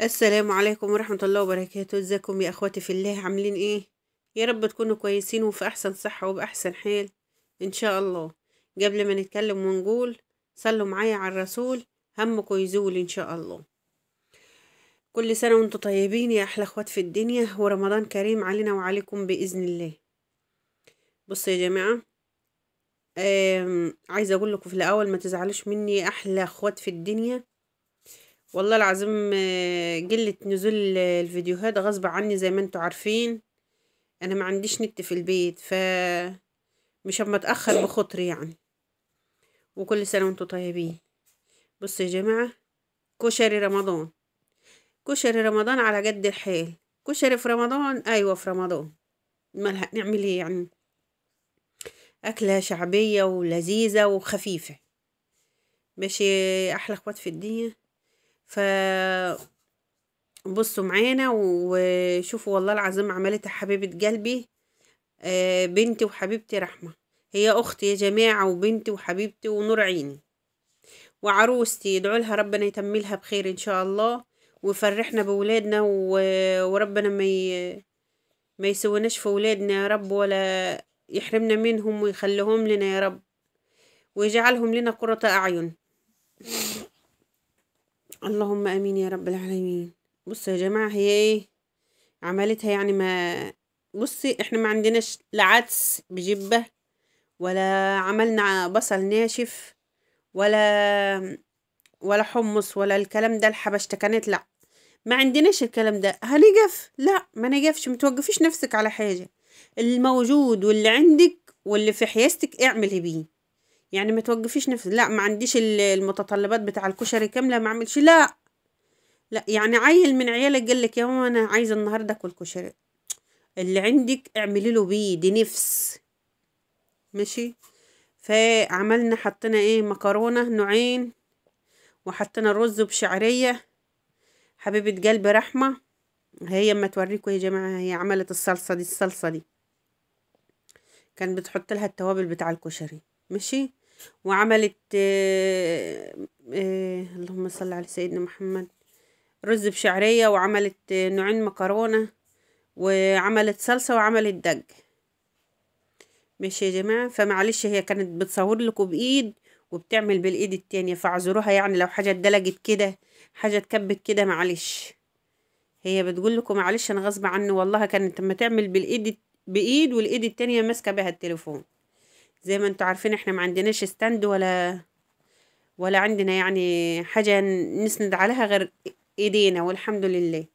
السلام عليكم ورحمة الله وبركاته. ازيكم يا اخواتي في الله؟ عاملين ايه؟ يا رب تكونوا كويسين وفي احسن صحة وباحسن حال ان شاء الله. قبل ما نتكلم ونقول صلوا معايا على الرسول، همكم يزول ان شاء الله. كل سنة وانتم طيبين يا احلى اخوات في الدنيا، ورمضان كريم علينا وعليكم باذن الله. بصوا يا جماعة، عايزة اقول لكم في الاول ما تزعلوش مني يا احلى اخوات في الدنيا. والله العظيم قلة نزول الفيديوهات غصب عني زي ما انتوا عارفين. انا ما عنديش نت في البيت، مش اما اتاخر بخاطري يعني. وكل سنه وانتم طيبين. بصوا يا جماعه، كشري رمضان، كشري رمضان على قد الحال. كشري في رمضان، ايوه في رمضان. مالها نعمل ايه يعني؟ اكله شعبيه ولذيذه وخفيفه. ماشي. احلى اخوات في الدنيا. ف بصوا معانا وشوفوا، والله العظيم عملتها حبيبه قلبي، بنتي وحبيبتي رحمه. هي اختي يا جماعه، وبنتي وحبيبتي ونور عيني وعروستي. يدعوا لها ربنا يتملها بخير ان شاء الله، ويفرحنا بولادنا وربنا ما يسويناش في ولادنا يا رب، ولا يحرمنا منهم ويخليهم لنا يا رب، ويجعلهم لنا قرة أعين. اللهم امين يا رب العالمين. بصوا يا جماعة، هي ايه عملتها يعني؟ ما بصي، احنا ما عندناش لا عدس بجبة، ولا عملنا بصل ناشف، ولا حمص، ولا الكلام ده الحبشتكنات، لا. ما عندناش الكلام ده. هنقف؟ لا، ما نقفش. متوقفيش نفسك على حاجة. الموجود واللي عندك واللي في حيازتك اعملي بيه. يعني ما توقفيش نفسك. لا، ما عنديش المتطلبات بتاع الكشري كاملة، ما اعملش. لا لا، يعني عيل من عيالك قال لك يا ماما انا عايزه النهارده اكل كشري، اللي عندك اعملي له بيه، دي نفس. ماشي. فعملنا، حطينا ايه، مكرونه نوعين، وحطينا الرز بشعريه. حبيبه قلبي رحمه، هي اما توريكم يا جماعه، هي عملت الصلصه دي كان بتحط لها التوابل بتاع الكشري. ماشي. وعملت اللهم صل على سيدنا محمد، رز بشعرية، وعملت نوعين مكرونة، وعملت صلصة، وعملت دج. ماشي يا جماعة. فمعلش هي كانت بتصور لكم بإيد وبتعمل بالإيد التانية، فاعذروها يعني لو حاجة اتدلجت كده، حاجة اتكبت كده، معلش. هي بتقول لكم معلش انا غصب عني، والله كانت لما تعمل بايد والايد التانية ماسكه بها التليفون. زي ما انتوا عارفين احنا ما عندناش ستاند، ولا عندنا يعني حاجه نسند عليها غير ايدينا، والحمد لله.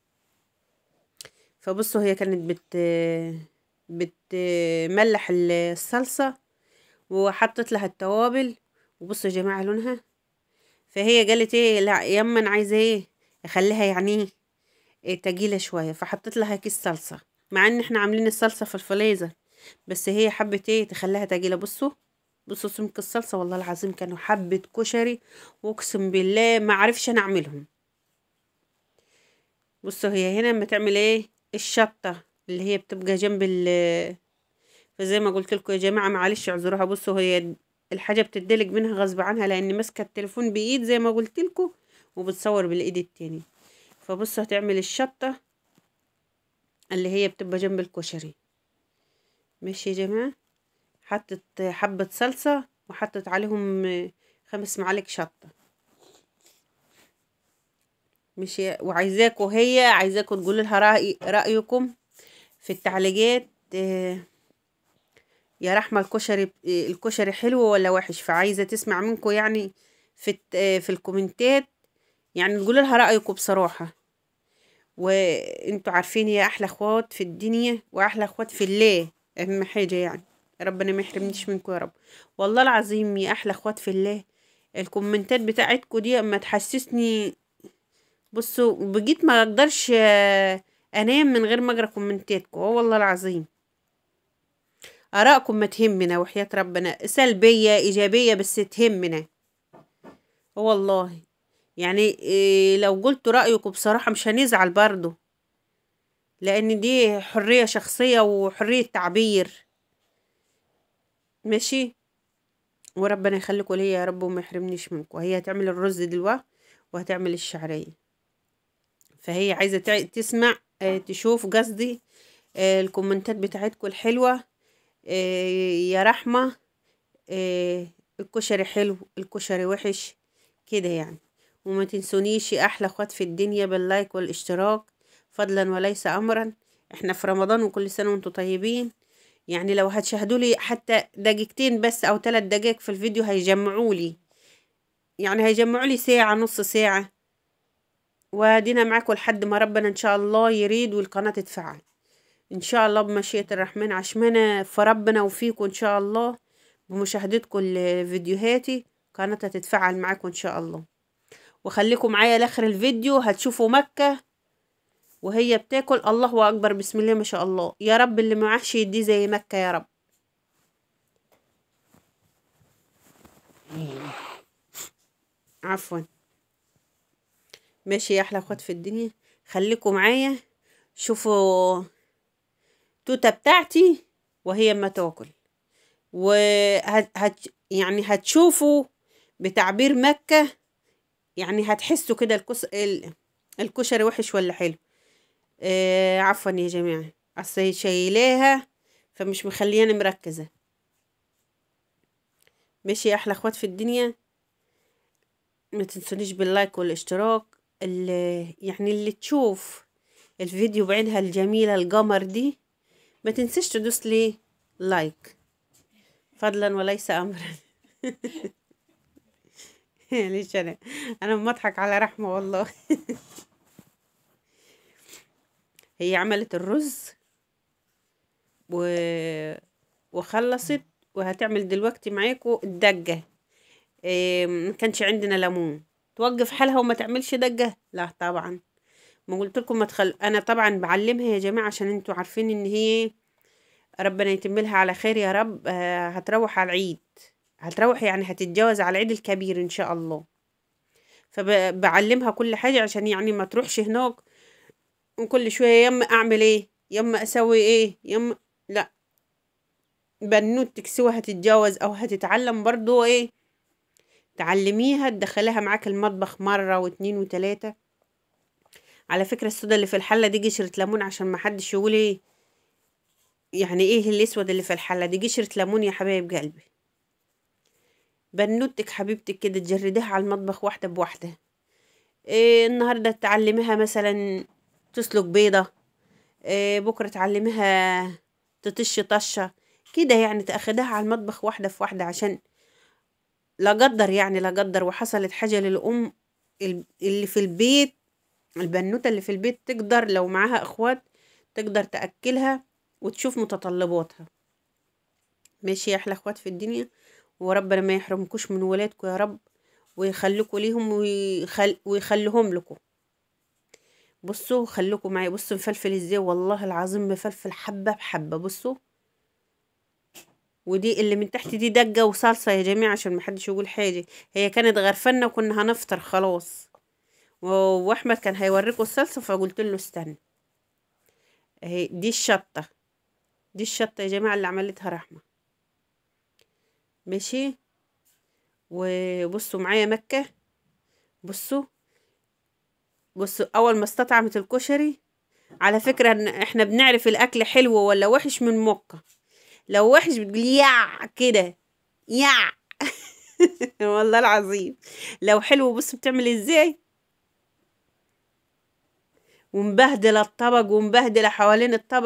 فبصوا، هي كانت بتملح الصلصه، وحطت لها التوابل. وبصوا يا جماعه لونها. فهي قالت ايه، لا يما انا عايزه ايه، اخليها يعني إيه تقيلة شوية. فحطيت لها كيس صلصة، مع ان احنا عاملين الصلصة في الفريزر، بس هي حبت ايه تخليها تقيلة. بصوا سمك الصلصة، والله العظيم كانوا حبة كشري، واقسم بالله ما عرفش انا اعملهم. بصوا هي هنا لما تعمل ايه، الشطة اللي هي بتبقى جنب فزي ما قلت لكم يا جماعة، معلش اعذروها. بصوا هي الحاجة بتدلج منها غصب عنها، لاني ماسكة التليفون بايد زي ما قلت لكم، وبتصور بالايد التاني. فبصوا هتعمل الشطة اللي هي بتبقى جنب الكشري. ماشي يا جماعة. حطت حبة صلصة، وحطت عليهم 5 معالق شطة. ماشي. وعايزاكوا، هي عايزاكوا تقولوا لها رأيكم في التعليقات. يا رحمة، الكشري حلو ولا وحش؟ فعايزة تسمع منكم يعني في الكومنتات، يعني تقولوا لها رأيكم بصراحة. وانتوا عارفين يا احلى اخوات في الدنيا، واحلى اخوات في الله، اهم حاجة يعني. ربنا ما يحرمنيش منكم يا رب. والله العظيم يا احلى اخوات في الله، الكومنتات بتاعتكم دي اما تحسسني. بصوا بجيت ما اقدرش انام من غير ما اقرا كومنتاتكم. والله العظيم ارائكم ما تهمنا، وحياة ربنا سلبية ايجابية بس تهمنا. والله يعني لو قلتوا رأيكم بصراحة مش هنزعل برضو، لان دي حرية شخصية وحرية تعبير. ماشي. وربنا يخليكم ليا يا رب، وما يحرمنيش منكم. هي هتعمل الرز دلوقتي، وهتعمل الشعرية. فهي عايزة تسمع تشوف قصدي الكومنتات بتاعتكم الحلوة. يا رحمة الكشري حلو، الكشري وحش كده يعني. وما تنسونيش يا احلى اخوات في الدنيا باللايك والاشتراك فضلا وليس امرا. احنا في رمضان وكل سنة وانتم طيبين. يعني لو هتشاهدوا لي حتى دقيقتين بس او 3 دقائق في الفيديو هيجمعوا لي، يعني هيجمعوا لي ساعة نص ساعة، وادينا معاكم لحد ما ربنا ان شاء الله يريد والقناة تتفعل ان شاء الله بمشيئة الرحمن. عشمنا في ربنا وفيكم ان شاء الله بمشاهدتكم لفيديوهاتي قناتها تتفعل معاكم ان شاء الله. وخليكم معايا لاخر الفيديو هتشوفوا مكة وهي بتاكل. الله اكبر بسم الله ما شاء الله. يا رب اللي معهش يديه زي مكة يا رب. عفوا. ماشي يا احلى اخوات في الدنيا، خليكم معايا شوفوا توتة بتاعتي وهي ما تاكل. يعني هتشوفوا بتعبير مكة، يعني هتحسوا كده الكشري وحش ولا حلو. عفوا يا جماعة، اصل شايلاها فمش مخلياني مركزة. ماشي يا احلى اخوات في الدنيا، ما تنسونيش باللايك والاشتراك. يعني اللي تشوف الفيديو بعينها الجميلة القمر دي ما تنسيش تدوس لي لايك فضلا وليس امرا. ليش انا بضحك على رحمة والله. هي عملت الرز وخلصت وهتعمل دلوقتي معاكم الدجة. ما كانش عندنا ليمون، توقف حالها وما تعملش دجة؟ لا طبعا. ما قلت لكم ما انا طبعا بعلمها يا جماعة عشان انتوا عارفين ان هي ربنا يتم لها على خير يا رب. هتروح على العيد، هتروح يعني هتتجوز على العيد الكبير ان شاء الله. فبعلمها كل حاجة عشان يعني ما تروحش هناك وكل شوية يما اعمل ايه يما اسوي ايه يما. لا، بنوتك سوا هتتجوز او هتتعلم برضو ايه، تعلميها تدخليها معاك المطبخ مرة واتنين وتلاتة. على فكرة السودا اللي في الحلة دي قشرة ليمون عشان ما حدش يقول ايه يعني ايه الاسود اللي في الحلة دي، قشرة ليمون يا حبايب قلبي. بنوتك حبيبتك كده تجرديها على المطبخ واحدة بواحدة. إيه النهاردة تعلميها مثلا تسلق بيضة، إيه بكرة تعلميها تطش طشة كده، يعني تاخدها على المطبخ واحدة في واحدة عشان لا قدر يعني لا قدر وحصلت حاجة للأم اللي في البيت. البنوتة اللي في البيت تقدر لو معاها اخوات تقدر تأكلها وتشوف متطلباتها. ماشي يا احلى اخوات في الدنيا، وربنا ما يحرمكوش من ولادكم يا رب ويخليكوا ليهم ويخليهم لكم. بصوا خليكم معايا، بصوا مفلفل ازاي والله العظيم مفلفل حبة بحبة. بصوا ودي اللي من تحت دي دقة وصلصة يا جماعة عشان محدش يقول حاجة. هي كانت غرفنا وكنا هنفطر خلاص واحمد كان هيوريكم الصلصة فقلت له استنى. اهي دي الشطة، دي الشطة يا جماعة اللي عملتها رحمة. ماشي. وبصوا معايا مكة، بصوا اول ما استطعمت الكشري. على فكرة ان احنا بنعرف الاكل حلو ولا وحش من مكة. لو وحش بتقول يع كده يع. والله العظيم. لو حلو بص بتعمل ازاي، ومبهدله الطبق ومبهدله حوالين الطبق.